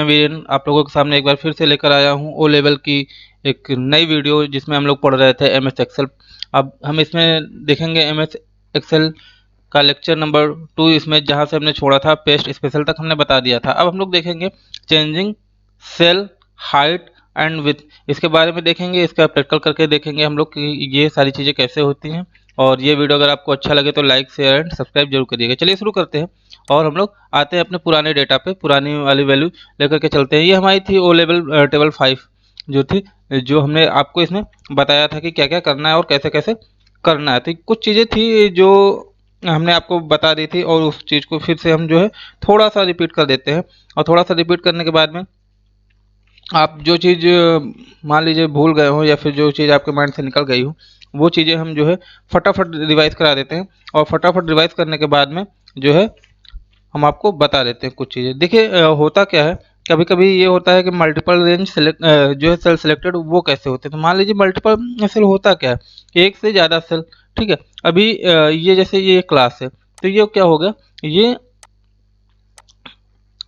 वीरेन आप लोगों के सामने एक बार फिर से लेकर आया हूं ओ लेवल की एक नई वीडियो जिसमें हम लोग पढ़ रहे थे एमएस एक्सेल। अब हम इसमें देखेंगे एमएस एक्सेल का लेक्चर नंबर 2। इसमें जहां से हमने छोड़ा था पेस्ट स्पेशल तक हमने बता दिया था। अब हम लोग देखेंगे changing cell height and width, इसके बारे में देखेंगे, इसका प्रैक्टिकल करके देखेंगे हम लोग कि ये सारी चीज़ें कैसे होती हैं। और ये वीडियो अगर आपको अच्छा लगे तो लाइक शेयर एंड सब्सक्राइब जरूर करिएगा। चलिए शुरू करते हैं और हम लोग आते हैं अपने पुराने डेटा पे, पुरानी वाली वैल्यू लेकर के चलते हैं। ये हमारी थी ओ लेवल टेबल 5 जो थी, जो हमने आपको इसमें बताया था कि क्या क्या करना है और कैसे कैसे करना है। तो कुछ चीज़ें थी जो हमने आपको बता दी थी और उस चीज़ को फिर से हम जो है थोड़ा सा रिपीट कर देते हैं। और थोड़ा सा रिपीट करने के बाद में आप जो चीज़ मान लीजिए भूल गए हो या फिर जो चीज़ आपके माइंड से निकल गई हो वो चीज़ें हम जो है फटाफट रिवाइज करा देते हैं। और फटाफट रिवाइज करने के बाद में जो है हम आपको बता देते हैं कुछ चीज़ें। देखिए होता क्या है, कभी कभी ये होता है कि मल्टीपल रेंज सेलेक्ट जो है सेल सिलेक्टेड वो कैसे होते हैं। तो मान लीजिए मल्टीपल सेल होता क्या है, एक से ज़्यादा सेल। ठीक है, अभी ये जैसे ये क्लास है तो ये क्या हो गया, ये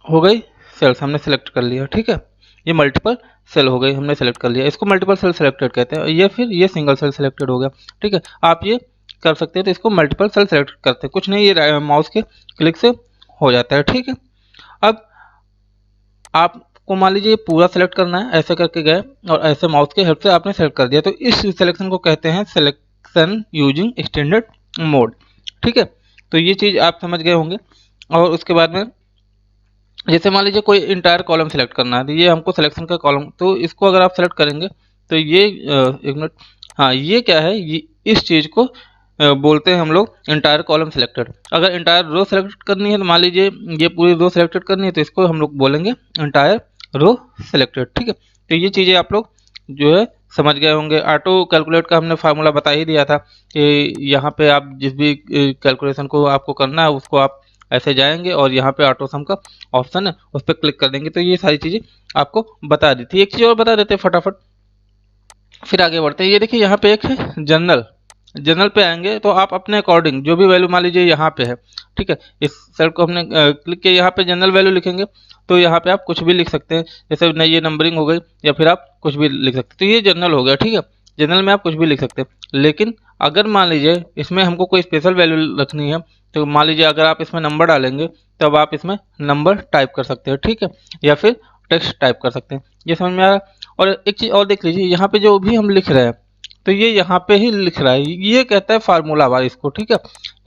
हो गई सेल्स हमने सेलेक्ट कर लिया। ठीक है, ये मल्टीपल सेल हो गई हमने सेलेक्ट कर लिया, इसको मल्टीपल सेल सेलेक्टेड कहते हैं। ये फिर ये सिंगल सेल सेलेक्टेड हो गया। ठीक है, आप ये कर सकते हैं तो इसको मल्टीपल सेल सेलेक्ट करते हैं, कुछ नहीं ये माउस के क्लिक से हो जाता है। ठीक है, अब आपको मान लीजिए पूरा सेलेक्ट करना है, ऐसे करके गए और ऐसे माउस के हेल्प से आपने सेलेक्ट कर दिया, तो इस सिलेक्शन को कहते हैं सिलेक्शन यूजिंग एक्सटेंडेड मोड। ठीक है, तो ये चीज़ आप समझ गए होंगे। और उसके बाद में जैसे मान लीजिए कोई इंटायर कॉलम सेलेक्ट करना है, तो ये हमको सिलेक्शन का कॉलम, तो इसको अगर आप सेलेक्ट करेंगे तो ये एक मिनट, हाँ ये क्या है, ये इस चीज़ को बोलते हैं हम लोग इंटायर कॉलम सिलेक्टेड। अगर इंटायर रो सेलेक्ट करनी है तो मान लीजिए ये पूरी रो सेलेक्टेड करनी है तो इसको हम लोग बोलेंगे इंटायर रो सेलेक्टेड। ठीक है, तो ये चीज़ें आप लोग जो है समझ गए होंगे। ऑटो कैलकुलेट का हमने फार्मूला बता ही दिया था कि यहाँ पे आप जिस भी कैलकुलेशन को आपको करना है उसको आप ऐसे जाएंगे और यहाँ पे ऑटो सम का ऑप्शन है उस पर क्लिक कर देंगे, तो ये सारी चीज़ें आपको बता दी थी। एक चीज़ और बता देते हैं फटाफट, फिर आगे बढ़ते हैं। ये देखिए यहाँ पे एक है जनरल, जनरल पे आएंगे तो आप अपने अकॉर्डिंग जो भी वैल्यू मान लीजिए यहाँ पे है। ठीक है, इस सेल को हमने क्लिक किया, यहाँ पे जनरल वैल्यू लिखेंगे तो यहाँ पे आप कुछ भी लिख सकते हैं, जैसे नई ये नंबरिंग हो गई या फिर आप कुछ भी लिख सकते हैं। तो ये जनरल हो गया। ठीक है, जनरल में आप कुछ भी लिख सकते हैं, लेकिन अगर मान लीजिए इसमें हमको कोई स्पेशल वैल्यू रखनी है तो मान लीजिए अगर आप इसमें नंबर डालेंगे तब आप इसमें नंबर टाइप कर सकते हैं। ठीक है, या फिर टेक्स्ट टाइप कर सकते हैं। ये समझ में आ रहा है। और एक चीज़ और देख लीजिए, यहाँ पे जो भी हम लिख रहे हैं तो ये यहाँ पे ही लिख रहा है, ये कहता है फार्मूला बार इसको। ठीक है,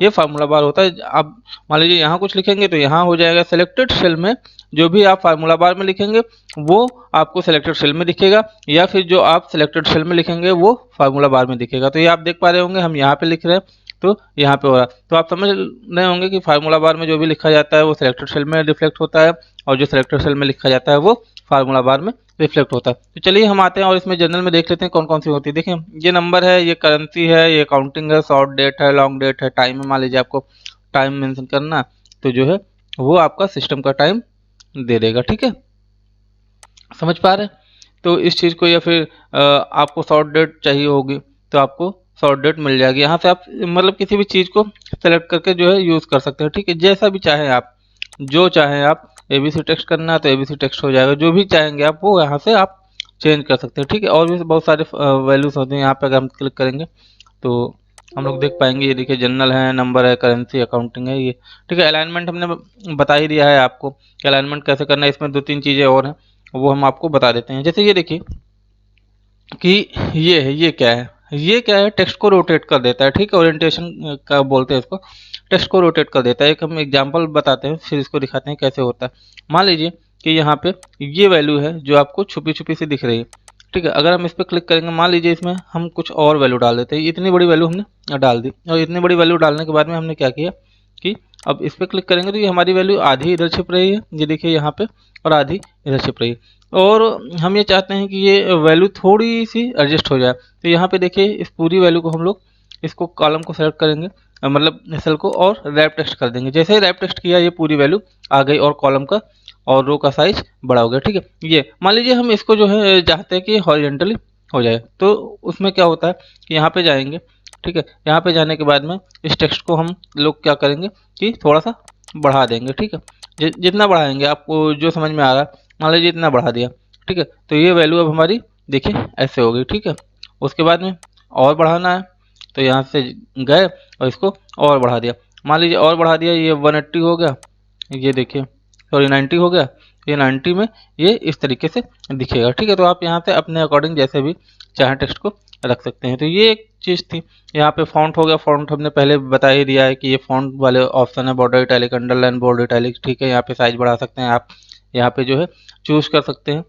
ये फार्मूला बार होता है। आप मान लीजिए यहाँ कुछ लिखेंगे तो यहाँ हो जाएगा सिलेक्टेड सेल में, जो भी आप फार्मूला बार में लिखेंगे वो आपको सिलेक्टेड सेल में दिखेगा, या फिर जो आप सिलेक्टेड सेल में लिखेंगे वो फार्मूला बार में दिखेगा। तो ये आप देख पा रहे होंगे हम यहाँ पे लिख रहे हैं तो यहाँ पे हो रहा है, तो आप समझ रहे होंगे कि फार्मूला बार में जो भी लिखा जाता है वो सिलेक्टेड सेल में रिफ्लेक्ट होता है और जो सिलेक्टेड सेल में लिखा जाता है वो फार्मूला बार में रिफ्लेक्ट होता है। तो चलिए हम आते हैं और इसमें जनरल में देख लेते हैं कौन कौन सी होती है। देखिए ये नंबर है, ये करेंसी है, ये काउंटिंग है, शॉर्ट डेट है, लॉन्ग डेट है, टाइम है। मान लीजिए आपको टाइम मेंशन करना तो जो है वो आपका सिस्टम का टाइम दे देगा। ठीक है, समझ पा रहे हैं। तो इस चीज़ को, या फिर आपको शॉर्ट डेट चाहिए होगी तो आपको शॉर्ट डेट मिल जाएगी। यहाँ से आप मतलब किसी भी चीज़ को सेलेक्ट करके जो है यूज़ कर सकते हैं। ठीक है, जैसा भी चाहें आप, जो चाहें आप, एबीसी टेक्स्ट करना है तो एबीसी टेक्स्ट हो जाएगा, जो भी चाहेंगे आप वो यहाँ से आप चेंज कर सकते हैं। ठीक है, और भी बहुत सारे वैल्यूज होते हैं। यहाँ पे अगर हम क्लिक करेंगे तो हम लोग देख पाएंगे, ये देखिए जनरल है, नंबर है, करेंसी, अकाउंटिंग है ये। ठीक है, अलाइनमेंट हमने बता ही दिया है आपको कि अलाइनमेंट कैसे करना है। इसमें दो तीन चीज़ें और हैं वो हम आपको बता देते हैं। जैसे ये देखिए कि ये है, ये क्या है, ये क्या है, टेक्स्ट को रोटेट कर देता है। ठीक है, ओरिएंटेशन का बोलते हैं इसको, टेक्स्ट को रोटेट कर देता है। एक हम एग्जांपल बताते हैं फिर इसको दिखाते हैं कैसे होता है। मान लीजिए कि यहाँ पे ये वैल्यू है जो आपको छुपी छुपी से दिख रही है। ठीक है, अगर हम इस पर क्लिक करेंगे, मान लीजिए इसमें हम कुछ और वैल्यू डाल देते हैं, इतनी बड़ी वैल्यू हमने डाल दी, और इतनी बड़ी वैल्यू डालने के बाद में हमने क्या किया कि अब इस पर क्लिक करेंगे तो ये हमारी वैल्यू आधी इधर छिप रही है, ये देखिए यहाँ पे, और आधी इधर छिप रही है। और हम ये चाहते हैं कि ये वैल्यू थोड़ी सी एडजस्ट हो जाए, तो यहाँ पे देखिए इस पूरी वैल्यू को हम लोग इसको कॉलम को सेलेक्ट करेंगे, मतलब सेल को, और रैप टेक्स्ट कर देंगे। जैसे ही रैप टेक्स्ट किया ये पूरी वैल्यू आ गई और कॉलम का और रो का साइज बड़ा हो गया। ठीक है, ये मान लीजिए हम इसको जो है चाहते हैं कि हॉरिजॉन्टली हो जाए, तो उसमें क्या होता है कि यहाँ पे जाएंगे। ठीक है, यहाँ पे जाने के बाद में इस टेक्स्ट को हम लोग क्या करेंगे कि थोड़ा सा बढ़ा देंगे। ठीक है, जितना बढ़ाएंगे आपको जो समझ में आ रहा है मान लीजिए इतना बढ़ा दिया, ठीक है। तो ये वैल्यू अब हमारी देखिए ऐसे हो गई, ठीक है। उसके बाद में और बढ़ाना है तो यहाँ से गए और इसको और बढ़ा दिया, मान लीजिए और बढ़ा दिया, ये 180 हो गया, ये देखिए सॉरी 90 हो गया, ये 90 में ये इस तरीके से दिखेगा, ठीक है। तो आप यहाँ से अपने अकॉर्डिंग जैसे भी चाहे टेक्स्ट को रख सकते हैं। तो ये एक चीज़ थी। यहाँ पे फॉन्ट हो गया, फॉन्ट हमने पहले बता ही दिया है कि ये फॉन्ट वाले ऑप्शन है, border italic, underline, bold italic, ठीक है। यहाँ पे साइज बढ़ा सकते हैं आप, यहाँ पे जो है चूज कर सकते हैं।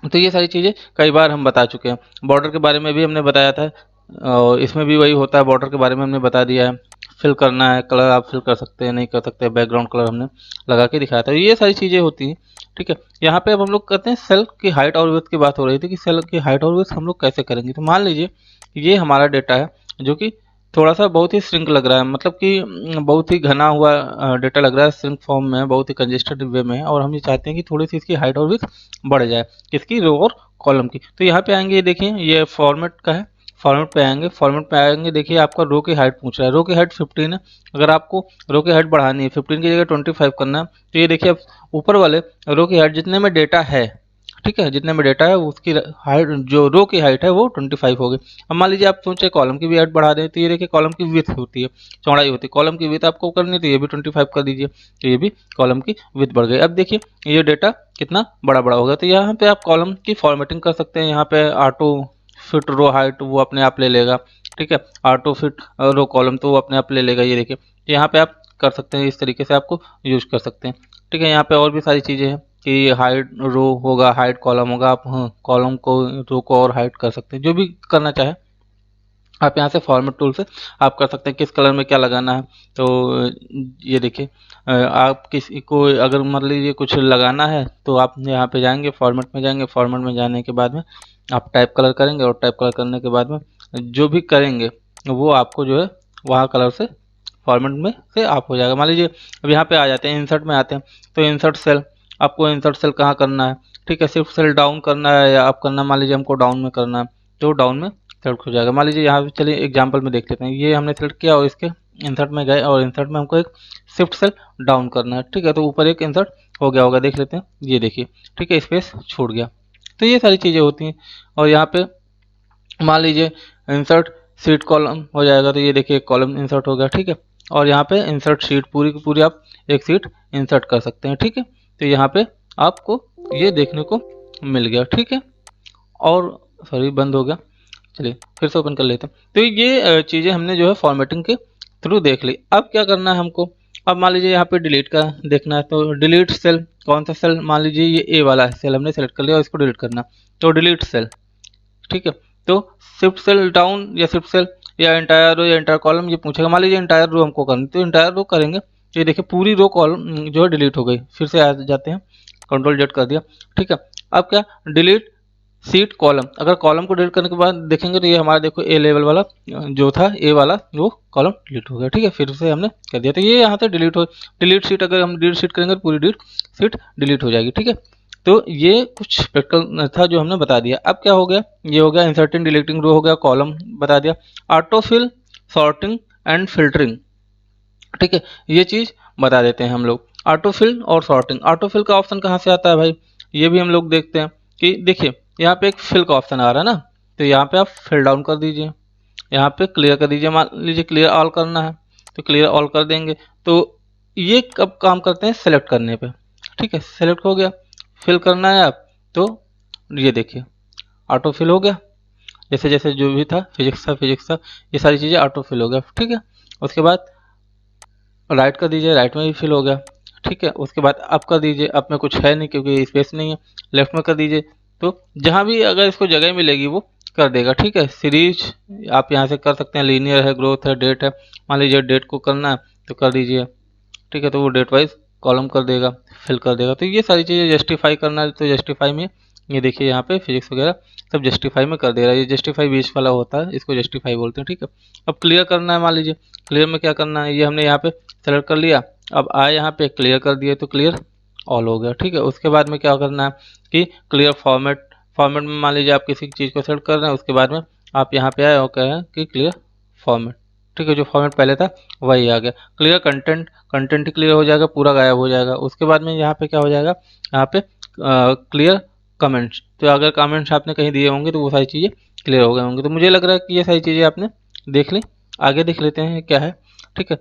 तो ये सारी चीज़ें कई बार हम बता चुके हैं। बॉर्डर के बारे में भी हमने बताया था और इसमें भी वही होता है, बॉर्डर के बारे में हमने बता दिया है। फिल करना है, कलर आप फिल कर सकते हैं, नहीं कर सकते, बैकग्राउंड कलर हमने लगा के दिखाया था। ये सारी चीज़ें होती हैं, ठीक है। यहाँ पे अब हम लोग करते हैं सेल की हाइट और विड्थ की बात हो रही थी कि सेल की हाइट और विड्थ हम लोग कैसे करेंगे। तो मान लीजिए ये हमारा डेटा है जो कि थोड़ा सा बहुत ही श्रिंक लग रहा है, मतलब कि बहुत ही घना हुआ डेटा लग रहा है, श्रिंक फॉर्म में, बहुत ही कंजेस्टेड वे में है, और हम ये चाहते हैं कि थोड़ी सी इसकी हाइट और विड्थ बढ़ जाए, किसकी, रो और कॉलम की। तो यहाँ पे आएंगे, ये देखिए ये फॉर्मेट का है, फॉर्मेट पे आएंगे, फॉर्मेट पे आएंगे, देखिए आपका रो की हाइट पूछ रहा है, रो की हाइट 15 है। अगर आपको रो की हाइट बढ़ानी है, 15 की जगह 25 करना है, तो ये देखिए अब ऊपर वाले रो की हाइट जितने में डेटा है, ठीक है, जितने में डेटा है उसकी हाइट, जो रो की हाइट है वो 25 हो गई। अब मान लीजिए आप सोचे कॉलम की भी हाइट बढ़ा दें, तो ये देखिए कॉलम की विड्थ होती है, चौड़ाई होती है, कॉलम की विड्थ आपको करनी है तो ये भी 25 कर दीजिए, तो ये भी कॉलम की विड्थ बढ़ गई। अब देखिए ये डेटा कितना बड़ा बड़ा होगा। तो यहाँ पे आप कॉलम की फॉर्मेटिंग कर सकते हैं, यहाँ पे ऑटो फिट रो हाइट वो अपने आप ले लेगा, ठीक है। ऑटो फिट रो कॉलम तो वो अपने आप ले लेगा, ये देखिए यहाँ पे आप कर सकते हैं, इस तरीके से आपको यूज कर सकते हैं, ठीक है। यहाँ पे और भी सारी चीज़ें हैं कि हाइट रो होगा, हाइट कॉलम होगा, आप कॉलम को, रो को और हाइट कर सकते हैं, जो भी करना चाहे आप यहाँ से फॉर्मेट टूल से आप कर सकते हैं, किस कलर में क्या लगाना है। तो ये देखिए आप किसी को अगर मान लीजिए कुछ लगाना है तो आप यहाँ पे जाएंगे, फॉर्मेट में जाएंगे, फॉर्मेट में जाने के बाद में आप टाइप कलर करेंगे, और टाइप कलर करने के बाद में जो भी करेंगे वो आपको जो है वहाँ कलर से फॉर्मेट में से आप हो जाएगा। मान लीजिए अब यहाँ पे आ जाते हैं, इंसर्ट में आते हैं, तो इंसर्ट सेल, आपको इंसर्ट सेल कहाँ करना है, ठीक है। सिर्फ सेल डाउन करना है या आप करना, मान लीजिए हमको डाउन में करना है तो डाउन में सेलेक्ट हो जाएगा। मान लीजिए यहाँ पे चलिए एग्जांपल में देख लेते हैं, ये हमने सेलेक्ट किया और इसके इंसर्ट में गए और इंसर्ट में हमको एक शिफ्ट सेल डाउन करना है, ठीक है। तो ऊपर एक इंसर्ट हो गया होगा, देख लेते हैं, ये देखिए, ठीक है, स्पेस छूट गया। तो ये सारी चीज़ें होती हैं। और यहाँ पे मान लीजिए इंसर्ट सीट कॉलम हो जाएगा, तो ये देखिए एक कॉलम इंसर्ट हो गया, ठीक है। और यहाँ पे इंसर्ट शीट, पूरी की पूरी आप एक सीट इंसर्ट कर सकते हैं, ठीक है। तो यहाँ पे आपको ये देखने को मिल गया, ठीक है। और सॉरी बंद हो गया, चलिए फिर से ओपन कर लेते हैं। तो ये चीज़ें हमने जो है फॉर्मेटिंग के थ्रू देख ली। अब क्या करना है हमको, अब मान लीजिए यहाँ पे डिलीट का देखना है, तो डिलीट सेल, कौन सा सेल, मान लीजिए ये ए वाला सेल हमने सेलेक्ट कर लिया और इसको डिलीट करना, तो डिलीट सेल, ठीक है। तो शिफ्ट सेल डाउन या शिफ्ट सेल या एंटायर रो या एंटायर कॉलम ये पूछेगा। मान लीजिए एंटायर रो हमको करनी, तो एंटायर रो करेंगे तो ये देखिए पूरी रो कॉलम जो है डिलीट हो गई। फिर से आ जाते हैं, कंट्रोल जेड कर दिया, ठीक है। अब क्या, डिलीट सीट कॉलम, अगर कॉलम को डिलीट करने के बाद देखेंगे तो ये हमारा देखो ए लेवल वाला जो था, ए वाला वो कॉलम डिलीट हो गया, ठीक है। फिर से हमने कर दिया, तो ये यहाँ से डिलीट हो, डिलीट सीट, अगर हम डिलीट सीट करेंगे तो पूरी डिलीट सीट डिलीट हो जाएगी, ठीक है। तो ये कुछ प्रैक्टिकल था जो हमने बता दिया। अब क्या हो गया, ये हो गया इंसर्टिंग डिलीटिंग रो हो गया, कॉलम बता दिया, ऑटोफिल, सॉर्टिंग एंड फिल्टरिंग, ठीक है। ये चीज़ बता देते हैं हम लोग, ऑटोफिल और सॉर्टिंग। ऑटोफिल का ऑप्शन कहाँ से आता है भाई, ये भी हम लोग देखते हैं कि देखिए यहाँ पे एक फिल का ऑप्शन आ रहा है ना, तो यहाँ पे आप फिल डाउन कर दीजिए, यहाँ पे क्लियर कर दीजिए, मान लीजिए क्लियर ऑल करना है तो क्लियर ऑल कर देंगे। तो ये कब काम करते हैं, सेलेक्ट करने पे, ठीक है, सेलेक्ट हो गया। फिल करना है आप तो ये देखिए ऑटो फिल हो गया, जैसे जैसे जो भी था फिजिक्स था, ये सारी चीज़ें ऑटो फिल हो गया, ठीक है। उसके बाद राइट कर दीजिए, राइट में भी फिल हो गया, ठीक है। उसके बाद अप कर दीजिए, अप में कुछ है नहीं क्योंकि स्पेस नहीं है, लेफ्ट में कर दीजिए, तो जहाँ भी अगर इसको जगह मिलेगी वो कर देगा, ठीक है। सीरीज आप यहाँ से कर सकते हैं, लीनियर है, ग्रोथ है, डेट है, मान लीजिए डेट को करना है तो कर दीजिए, ठीक है। तो वो डेट वाइज कॉलम कर देगा, फिल कर देगा। तो ये सारी चीज़ें जस्टिफाई करना है तो जस्टिफाई में ये देखिए यहाँ पे फिजिक्स वगैरह सब जस्टिफाई में कर दे रहा है, ये जस्टिफाई बीच वाला होता है, इसको जस्टिफाई बोलते हैं, ठीक है। अब क्लियर करना है, मान लीजिए क्लियर में क्या करना है, ये हमने यहाँ पे सेलेक्ट कर लिया, अब आए यहाँ पे क्लियर कर दिए तो क्लियर ऑल हो गया, ठीक है। उसके बाद में क्या करना है कि क्लियर फॉर्मेट, फॉर्मेट में मान लीजिए आप किसी चीज़ को सेलेक्ट कर रहे हैं, उसके बाद में आप यहाँ पे आए और कह रहे हैं कि क्लियर फॉर्मेट, ठीक है, जो फॉर्मेट पहले था वही आ गया। क्लियर कंटेंट, कंटेंट ही क्लियर हो जाएगा, पूरा गायब हो जाएगा। उसके बाद में यहाँ पे क्या हो जाएगा, यहाँ पे क्लियर कमेंट्स। तो अगर कमेंट्स आपने कहीं दिए होंगे तो वो सारी चीज़ें क्लियर हो गए होंगे। तो मुझे लग रहा है कि ये सारी चीज़ें आपने देख ली। आगे देख लेते हैं क्या है। ठीक है,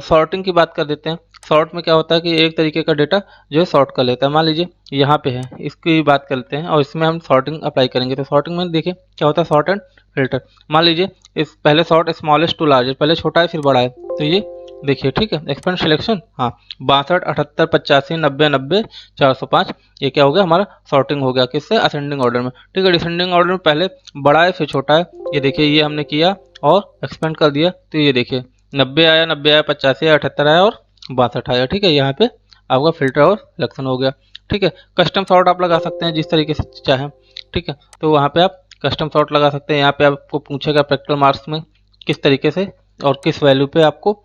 सॉर्टिंग की बात कर देते हैं। सॉर्ट में क्या होता है कि एक तरीके का डेटा जो है सॉर्ट कर लेता है। मान लीजिए यहाँ पे है, इसकी बात करते हैं और इसमें हम सॉर्टिंग अप्लाई करेंगे। तो सॉर्टिंग में देखिए क्या होता है, सॉर्ट एंड फिल्टर। मान लीजिए इस पहले सॉर्ट स्मॉलेस्ट टू लार्जेस्ट, पहले छोटा है फिर बड़ा है। तो ये देखिए, ठीक है, एक्सपेंड सिलेक्शन, हाँ 62 78 85 90 90 405, ये क्या हो गया हमारा सॉर्टिंग हो गया। किससे, असेंडिंग ऑर्डर में। ठीक है, डिसेंडिंग ऑर्डर में पहले बड़ा है फिर छोटा है। ये देखिए ये हमने किया और एक्सपेंड कर दिया। तो ये देखिए 90 आया, 90 आया, 85 आया, 78 आया और 62 आया। ठीक है, यहाँ पे आपका फिल्टर और सिलेक्शन हो गया। ठीक है, कस्टम सॉर्ट आप लगा सकते हैं जिस तरीके से चाहें। ठीक है, तो वहाँ पे आप कस्टम सॉर्ट लगा सकते हैं। यहाँ पे आपको पूछेगा प्रैक्टिकल मार्क्स में किस तरीके से और किस वैल्यू पे आपको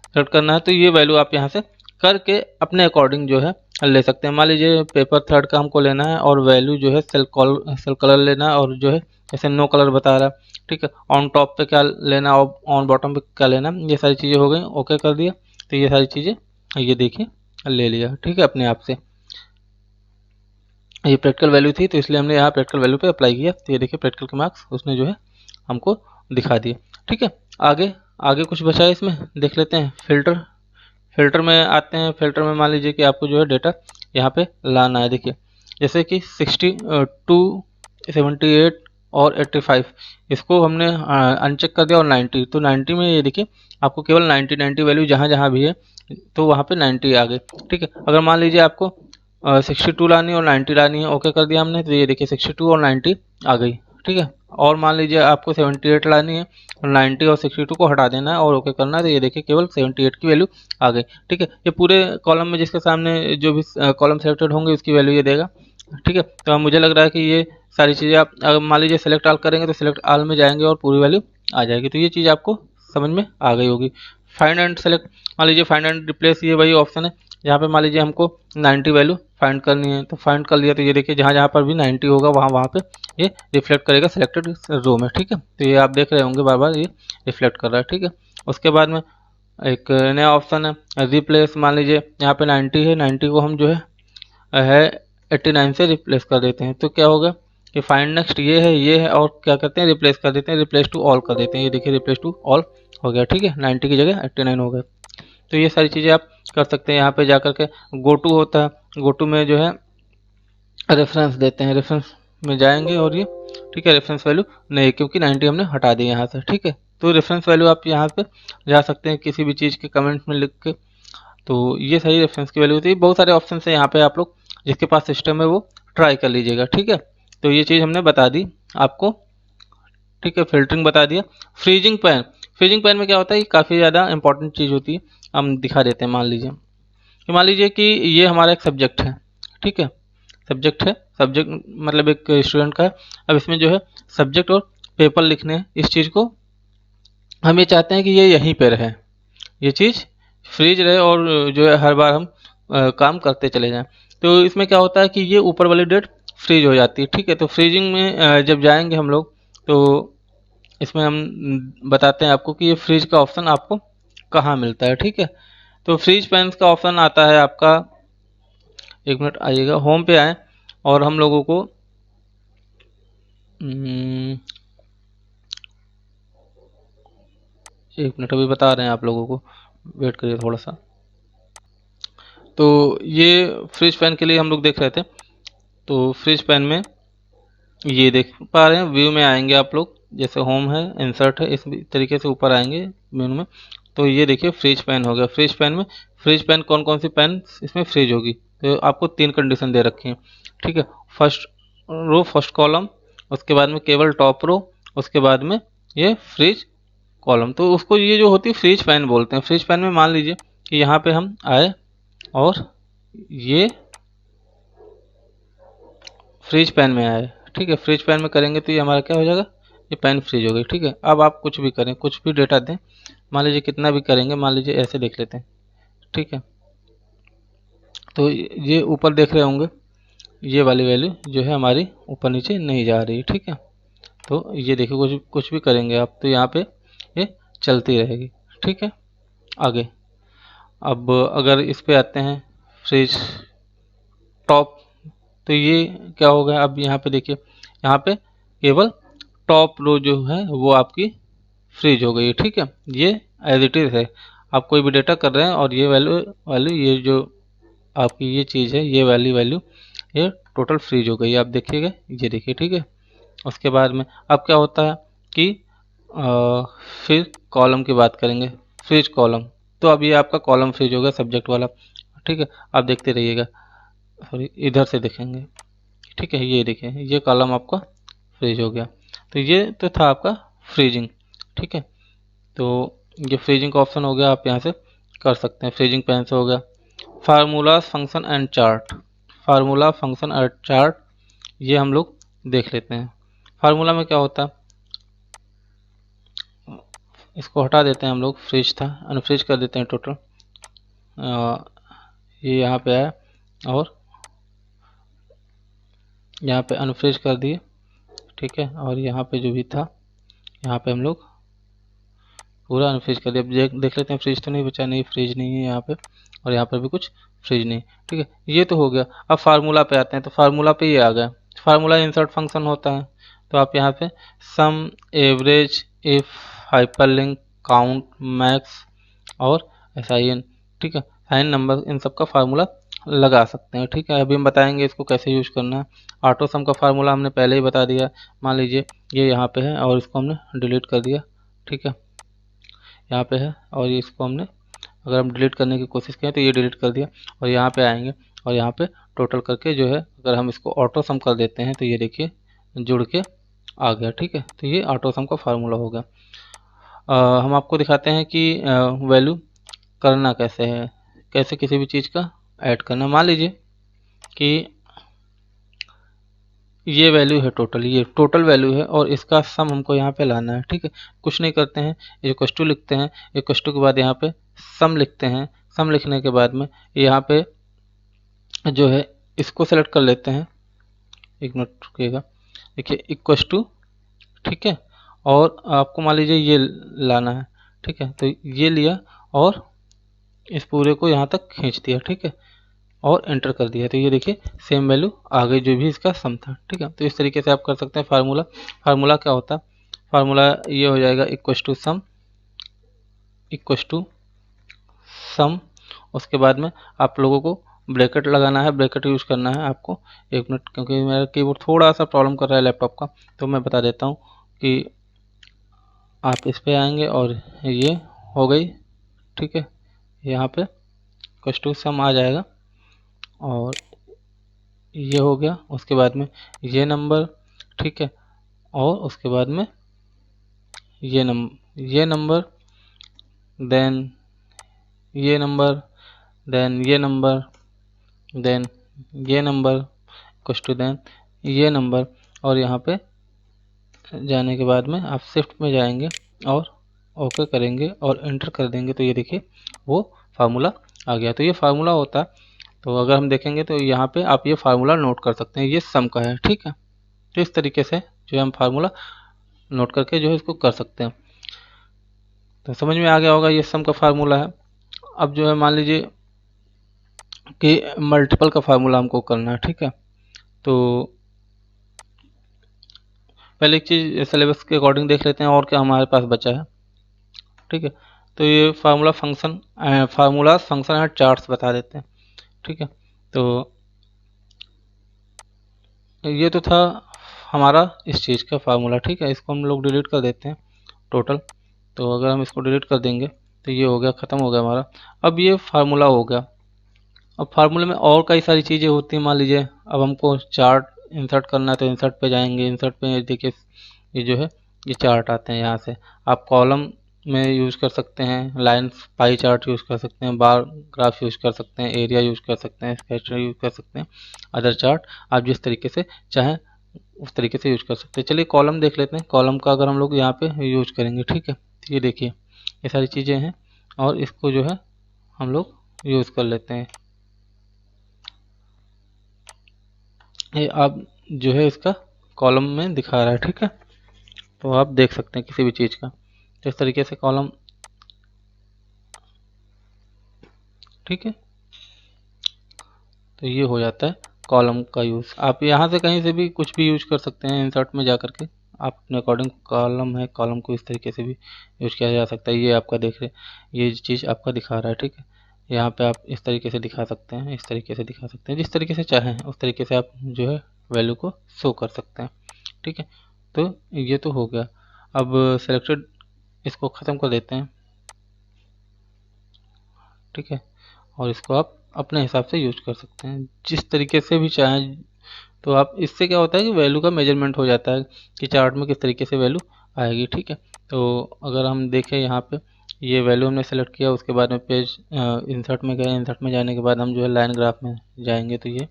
सेट करना है। तो ये वैल्यू आप यहाँ से करके अपने अकॉर्डिंग जो है ले सकते हैं। मान लीजिए पेपर थर्ड का हमको लेना है और वैल्यू जो है सेल कलर लेना है, और जो है जैसे नो कलर बता रहा है। ठीक है, ऑन टॉप पे क्या लेना है और ऑन बॉटम पे क्या लेना है, ये सारी चीज़ें हो गई। ओके कर दिया। तो ये सारी चीज़ें ये देखिए ले लिया। ठीक है, अपने आप से ये प्रैक्टिकल वैल्यू थी तो इसलिए हमने यहाँ प्रैक्टिकल वैल्यू पे अप्लाई किया। तो ये देखिए प्रैक्टिकल के मार्क्स उसने जो है हमको दिखा दिए। ठीक है, आगे आगे कुछ बचा है इसमें, देख लेते हैं। फिल्टर, फिल्टर में आते हैं। फिल्टर में मान लीजिए कि आपको जो है डेटा यहाँ पे लाना है। देखिए जैसे कि 62 78 और 85, इसको हमने अनचेक कर दिया और 90। तो 90 में ये देखिए आपको केवल 90 90 वैल्यू जहाँ जहाँ भी है तो वहाँ पे 90 आ गए। ठीक है, अगर मान लीजिए आपको 62 लानी है और 90 लानी है, ओके कर दिया हमने। तो ये देखिए 62 और 90 आ गई। ठीक है, और मान लीजिए आपको 78 लानी है और 90 और 62 को हटा देना है और ओके करना है। तो ये देखिए केवल 78 की वैल्यू आ गई। ठीक है, ये पूरे कॉलम में जिसके सामने जो भी कॉलम सेलेक्टेड होंगे उसकी वैल्यू ये देगा। ठीक है, तो अब मुझे लग रहा है कि ये सारी चीज़ें आप अगर मान लीजिए सेलेक्ट ऑल करेंगे तो सेलेक्ट ऑल में जाएंगे और पूरी वैल्यू आ जाएगी। तो ये चीज़ आपको समझ में आ गई होगी। फाइंड एंड सेलेक्ट, मान लीजिए फाइंड एंड रिप्लेस, ये वही ऑप्शन है यहाँ पे मान लीजिए हमको 90 वैल्यू फाइंड करनी है। तो फाइंड कर लिया। तो ये देखिए जहाँ जहाँ पर भी 90 होगा वहाँ वहाँ पे ये रिफ्लेक्ट करेगा सिलेक्टेड रो में। ठीक है, तो ये आप देख रहे होंगे बार बार ये रिफ्लेक्ट कर रहा है। ठीक है, उसके बाद में एक नया ऑप्शन है रिप्लेस। मान लीजिए यहाँ पे 90 है, 90 को हम जो है 89 से रिप्लेस कर देते हैं। तो क्या होगा कि फाइंड नेक्स्ट ये है और क्या करते हैं रिप्लेस कर देते हैं, रिप्लेस टू ऑल कर देते हैं। ये देखिए रिप्लेस टू ऑल हो गया। ठीक है, 90 की जगह 89 हो गया। तो ये सारी चीज़ें आप कर सकते हैं। यहाँ पे जा कर के गो टू होता है, गो टू में जो है रेफरेंस देते हैं, रेफरेंस में जाएंगे और ये ठीक है रेफरेंस वैल्यू नहीं, क्योंकि 90 हमने हटा दी यहाँ से। ठीक है, तो रेफरेंस वैल्यू आप यहाँ पे जा सकते हैं किसी भी चीज़ के कमेंट में लिख के। तो ये सही रेफरेंस की वैल्यू होती है। बहुत सारे ऑप्शन है यहाँ पे, आप लोग जिसके पास सिस्टम है वो ट्राई कर लीजिएगा। ठीक है, तो ये चीज़ हमने बता दी आपको। ठीक है, फिल्टरिंग बता दिया। फ्रीजिंग पैन, फ्रीजिंग पैन में क्या होता है, ये काफ़ी ज़्यादा इंपॉर्टेंट चीज़ होती है। हम दिखा देते हैं। मान लीजिए कि ये हमारा एक सब्जेक्ट है। ठीक है, सब्जेक्ट है, सब्जेक्ट मतलब एक स्टूडेंट का है। अब इसमें जो है सब्जेक्ट और पेपर लिखने हैं। इस चीज़ को हम ये चाहते हैं कि ये यहीं पर रहे, ये चीज़ फ्रीज रहे और जो है हर बार हम काम करते चले जाएं। तो इसमें क्या होता है कि ये ऊपर वाली डेट फ्रीज हो जाती है। ठीक है, तो फ्रीजिंग में जब जाएंगे हम लोग तो इसमें हम बताते हैं आपको कि ये फ्रीज का ऑप्शन आपको कहाँ मिलता है। ठीक है, तो फ्रीज पेन्स का ऑप्शन आता है आपका, एक मिनट आइएगा, होम पे आए और हम लोगों को एक मिनट अभी बता रहे हैं आप लोगों को, वेट करिए थोड़ा सा। तो ये फ्रिज पैन के लिए हम लोग देख रहे थे। तो फ्रिज पैन में ये देख पा रहे हैं, व्यू में आएंगे आप लोग, जैसे होम है इंसर्ट है, इस तरीके से ऊपर आएंगे मेनू में। तो ये देखिए फ्रिज पैन हो गया। फ्रिज पैन में फ्रिज पैन कौन कौन सी पैन इसमें फ्रीज होगी, तो आपको 3 कंडीशन दे रखी हैं। ठीक है, फर्स्ट रो फर्स्ट कॉलम, उसके बाद में केवल टॉप रो, उसके बाद में ये फ्रिज कॉलम। तो उसको ये जो होती है फ्रिज पैन बोलते हैं। फ्रिज पैन में मान लीजिए कि यहाँ पे हम आए और ये फ्रिज पैन में आए। ठीक है, फ्रिज पैन में करेंगे तो ये हमारा क्या हो जाएगा, ये पैन फ्रीज हो गई। ठीक है, अब आप कुछ भी करें, कुछ भी डेटा दें, मान लीजिए कितना भी करेंगे, मान लीजिए ऐसे देख लेते हैं। ठीक है, तो ये ऊपर देख रहे होंगे ये वाली वैल्यू जो है हमारी ऊपर नीचे नहीं जा रही। ठीक है, तो ये देखिए कुछ कुछ भी करेंगे आप तो यहाँ पे ये चलती रहेगी। ठीक है, आगे अब अगर इस पे आते हैं फ्रिज टॉप तो ये क्या हो गया, अब यहाँ पे देखिए, यहाँ पे केवल टॉप रो जो है वो आपकी फ्रीज हो गई है, ठीक है। ये एज इट इज़ है, आप कोई भी डेटा कर रहे हैं और ये वैल्यू वैल्यू ये जो आपकी ये चीज़ है, ये वैल्यू वैल्यू ये टोटल फ्रीज हो गई है, आप देखिएगा, ये देखिए, ठीक है। उसके बाद में अब क्या होता है कि फिर कॉलम की बात करेंगे, फ्रीज कॉलम। तो अब ये आपका कॉलम फ्रीज हो गया सब्जेक्ट वाला, ठीक है। आप देखते रहिएगा, सॉरी इधर से देखेंगे, ठीक है। ये देखिए, ये कॉलम आपका फ्रीज हो गया। तो ये तो था आपका फ्रीजिंग, ठीक है। तो ये फ्रीजिंग का ऑप्शन हो गया, आप यहाँ से कर सकते हैं। फ्रीजिंग पैन से हो गया। Formula function and chart, formula function and chart, ये हम लोग देख लेते हैं। फार्मूला में क्या होता है, इसको हटा देते हैं हम लोग, फ्रीज था, अनफ्रीज कर देते हैं टोटल। ये यहाँ पे आया और यहाँ पे अनफ्रीज कर दिए, ठीक है। और यहाँ पे जो भी था, यहाँ पे हम लोग पूरा अनफ्रीज कर दिया। अब देख लेते हैं, फ्रीज तो नहीं बचा, नहीं फ्रीज नहीं है यहाँ पे, और यहाँ पर भी कुछ फ्रीज नहीं, ठीक है। ये तो हो गया। अब फार्मूला पे आते हैं, तो फार्मूला पे ये आ गया, फार्मूला इंसर्ट फंक्शन होता है। तो आप यहाँ पे sum, average, if, hyperlink, count, max और एसआईएन, ठीक है, साइन नंबर, इन सब का फार्मूला लगा सकते हैं, ठीक है। अभी हम बताएंगे इसको कैसे यूज करना है। ऑटो सम का फार्मूला हमने पहले ही बता दिया। मान लीजिए ये यहाँ पे है और इसको हमने डिलीट कर दिया, ठीक है, यहाँ पे है, और ये इसको हमने, अगर हम डिलीट करने की कोशिश करें तो ये डिलीट कर दिया, और यहाँ पे आएंगे और यहाँ पे टोटल करके जो है, अगर हम इसको ऑटो सम कर देते हैं तो ये देखिए जुड़ के आ गया, ठीक है। तो ये ऑटो सम का फार्मूला होगा। हम आपको दिखाते हैं कि वैल्यू करना कैसे है, कैसे किसी भी चीज़ का ऐड करना। मान लीजिए कि ये वैल्यू है टोटल, ये टोटल वैल्यू है और इसका सम हमको यहाँ पे लाना है, ठीक है। कुछ नहीं करते हैं, ये क्वेश्चन लिखते हैं, ये क्वेश्चन के बाद यहाँ पे सम लिखते हैं। सम लिखने के बाद में यहाँ पे जो है इसको सेलेक्ट कर लेते हैं, एक मिनट रुकिएगा, देखिए इक्वस टू, ठीक है। और आपको मान लीजिए ये लाना है, ठीक है। तो ये लिया और इस पूरे को यहाँ तक खींच दिया, ठीक है, और एंटर कर दिया। तो ये देखिए सेम वैल्यू आ गई जो भी इसका सम था, ठीक है। तो इस तरीके से आप कर सकते हैं फार्मूला। फार्मूला क्या होता है, फार्मूला ये हो जाएगा equals to sum, equals to sum. उसके बाद में आप लोगों को ब्रैकेट लगाना है, ब्रैकेट यूज़ करना है आपको। एक मिनट, क्योंकि मेरा कीबोर्ड थोड़ा सा प्रॉब्लम कर रहा है लैपटॉप का, तो मैं बता देता हूँ कि आप इस पे आएंगे और ये हो गई, ठीक है। यहाँ पे इक्वस टू सम आ जाएगा और ये हो गया। उसके बाद में ये नंबर, ठीक है, और उसके बाद में ये नंबर, देन ये नंबर, देन ये नंबर, देन ये नंबर, कुछ टू देन ये नंबर, और यहाँ पे जाने के बाद में आप शिफ्ट में जाएंगे और ओके करेंगे और एंटर कर देंगे। तो ये देखिए वो फार्मूला आ गया। तो ये फार्मूला होता है। तो अगर हम देखेंगे तो यहाँ पे आप ये फार्मूला नोट कर सकते हैं, ये सम का है, ठीक है। तो इस तरीके से जो है हम फार्मूला नोट करके जो है इसको कर सकते हैं। तो समझ में आ गया होगा, ये सम का फार्मूला है। अब जो है मान लीजिए कि मल्टीपल का फार्मूला हमको करना है, ठीक है। तो पहले एक चीज़ सिलेबस के अकॉर्डिंग देख लेते हैं और क्या हमारे पास बचा है, ठीक है। तो ये formula function, formula function and charts बता देते हैं, ठीक है। तो ये तो था हमारा इस चीज़ का फार्मूला, ठीक है। इसको हम लोग डिलीट कर देते हैं टोटल। तो अगर हम इसको डिलीट कर देंगे तो ये हो गया, ख़त्म हो गया हमारा। अब ये फार्मूला हो गया। अब फार्मूले में और कई सारी चीज़ें होती हैं। मान लीजिए अब हमको चार्ट इंसर्ट करना है, तो इंसर्ट पे जाएंगे। इंसर्ट पे देखिए ये जो है ये चार्ट आते हैं। यहाँ से आप कॉलम में यूज़ कर सकते हैं, लाइन पाई चार्ट यूज़ कर सकते हैं, बार ग्राफ यूज़ कर सकते हैं, एरिया यूज़ कर सकते हैं, स्केटर यूज़ कर सकते हैं, अदर चार्ट आप जिस तरीके से चाहें उस तरीके से यूज़ कर सकते हैं। चलिए कॉलम देख लेते हैं। कॉलम का अगर हम लोग यहाँ पे यूज़ करेंगे, ठीक है, तो ये देखिए ये सारी चीज़ें हैं और इसको जो है हम लोग यूज़ कर लेते हैं। ये आप जो है इसका कॉलम में दिखा रहा है, ठीक है। तो आप देख सकते हैं किसी भी चीज़ का, तो इस तरीके से कॉलम, ठीक है। तो ये हो जाता है कॉलम का यूज़ आप यहाँ से कहीं से भी कुछ भी यूज कर सकते हैं। इंसर्ट में जा करके आप अपने अकॉर्डिंग कॉलम है, कॉलम को इस तरीके से भी यूज किया जा सकता है। ये आपका देख रहे, ये चीज़ आपका दिखा रहा है, ठीक है। यहाँ पे आप इस तरीके से दिखा सकते हैं, इस तरीके से दिखा सकते हैं, जिस तरीके से चाहें उस तरीके से आप जो है वैल्यू को शो कर सकते हैं, ठीक है। तो ये तो हो गया। अब सेलेक्टेड इसको ख़त्म कर देते हैं, ठीक है। और इसको आप अपने हिसाब से यूज कर सकते हैं जिस तरीके से भी चाहें। तो आप इससे क्या होता है कि वैल्यू का मेजरमेंट हो जाता है कि चार्ट में किस तरीके से वैल्यू आएगी, ठीक है। तो अगर हम देखें यहाँ पे ये वैल्यू हमने सेलेक्ट किया, उसके बाद में पेज इंसर्ट में गए, इंसर्ट में जाने के बाद हम जो है लाइन ग्राफ में जाएंगे तो ये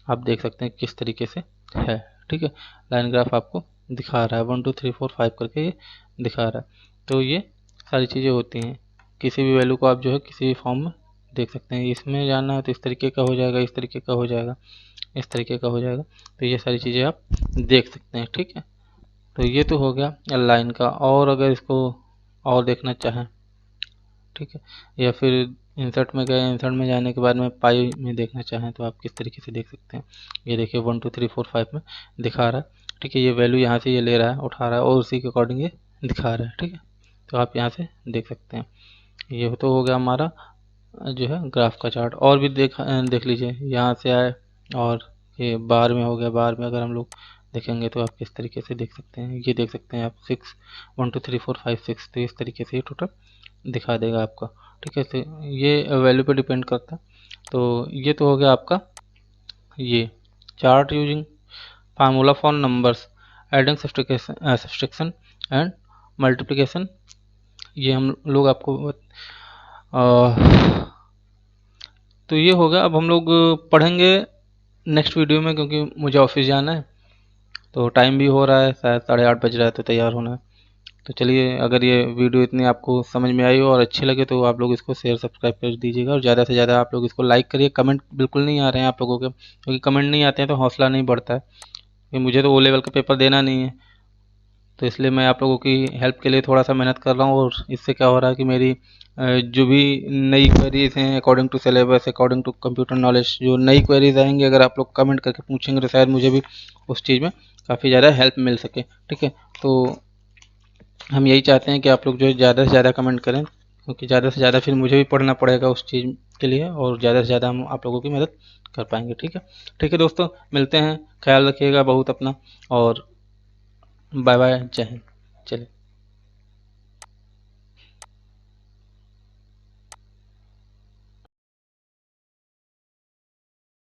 आप देख सकते हैं किस तरीके से है, ठीक है। लाइन ग्राफ आपको दिखा रहा है 1 2 3 4 5 करके ये दिखा रहा है। तो ये सारी चीज़ें होती हैं, किसी भी वैल्यू को आप जो है किसी भी फॉर्म में देख सकते हैं। इसमें जाना है तो इस तरीके का हो जाएगा, इस तरीके का हो जाएगा, इस तरीके का हो जाएगा। तो ये सारी चीज़ें आप देख सकते हैं, ठीक है। तो ये तो हो गया लाइन का। और अगर इसको और देखना चाहें, ठीक है, या फिर इंसर्ट में गए, इंसर्ट में जाने के बाद में पाई में देखना चाहें तो आप किस तरीके से देख सकते हैं। ये देखिए 1 2 3 4 5 में दिखा रहा है, ठीक है। ये वैल्यू यहाँ से ये ले रहा है, उठा रहा है और उसी के अकॉर्डिंग ये दिखा रहा है, ठीक है। तो आप यहाँ से देख सकते हैं। ये तो हो गया हमारा जो है ग्राफ का चार्ट। और भी देख लीजिए, यहाँ से आए और ये बार में हो गया। बार में अगर हम लोग देखेंगे तो आप किस तरीके से देख सकते हैं, ये देख सकते हैं आप 6 1 2 3 4 5 6। तो इस तरीके से ये टोटल दिखा देगा आपका, ठीक है। तो ये वैल्यू पे डिपेंड करता है। तो ये तो हो गया आपका ये chart using formula for numbers, adding subtraction and multiplication. ये हम लोग आपको तो ये होगा। अब हम लोग पढ़ेंगे नेक्स्ट वीडियो में, क्योंकि मुझे ऑफिस जाना है तो टाइम भी हो रहा है, शायद 8:30 बज रहा है, तो तैयार होना है। तो चलिए, अगर ये वीडियो इतनी आपको समझ में आई हो और अच्छी लगे तो आप लोग इसको शेयर सब्सक्राइब कर दीजिएगा, और ज़्यादा से ज़्यादा आप लोग इसको लाइक करिए। कमेंट बिल्कुल नहीं आ रहे हैं आप लोगों के, क्योंकि कमेंट नहीं आते हैं तो हौसला नहीं बढ़ता है, क्योंकि मुझे तो ओ लेवल का पेपर देना नहीं है। तो इसलिए मैं आप लोगों की हेल्प के लिए थोड़ा सा मेहनत कर रहा हूँ। और इससे क्या हो रहा है कि मेरी जो भी नई क्वेरीज हैं according to syllabus, according to computer knowledge, जो नई क्वेरीज आएंगी अगर आप लोग कमेंट करके पूछेंगे तो शायद मुझे भी उस चीज़ में काफ़ी ज़्यादा हेल्प मिल सके, ठीक है। तो हम यही चाहते हैं कि आप लोग जो है ज़्यादा से ज़्यादा कमेंट करें, क्योंकि ज़्यादा से ज़्यादा फिर मुझे भी पढ़ना पड़ेगा उस चीज़ के लिए, और ज़्यादा से ज़्यादा हम आप लोगों की मदद कर पाएंगे, ठीक है। ठीक है दोस्तों, मिलते हैं, ख्याल रखिएगा बहुत अपना, और बाय बाय, जय हिंद। चलिए।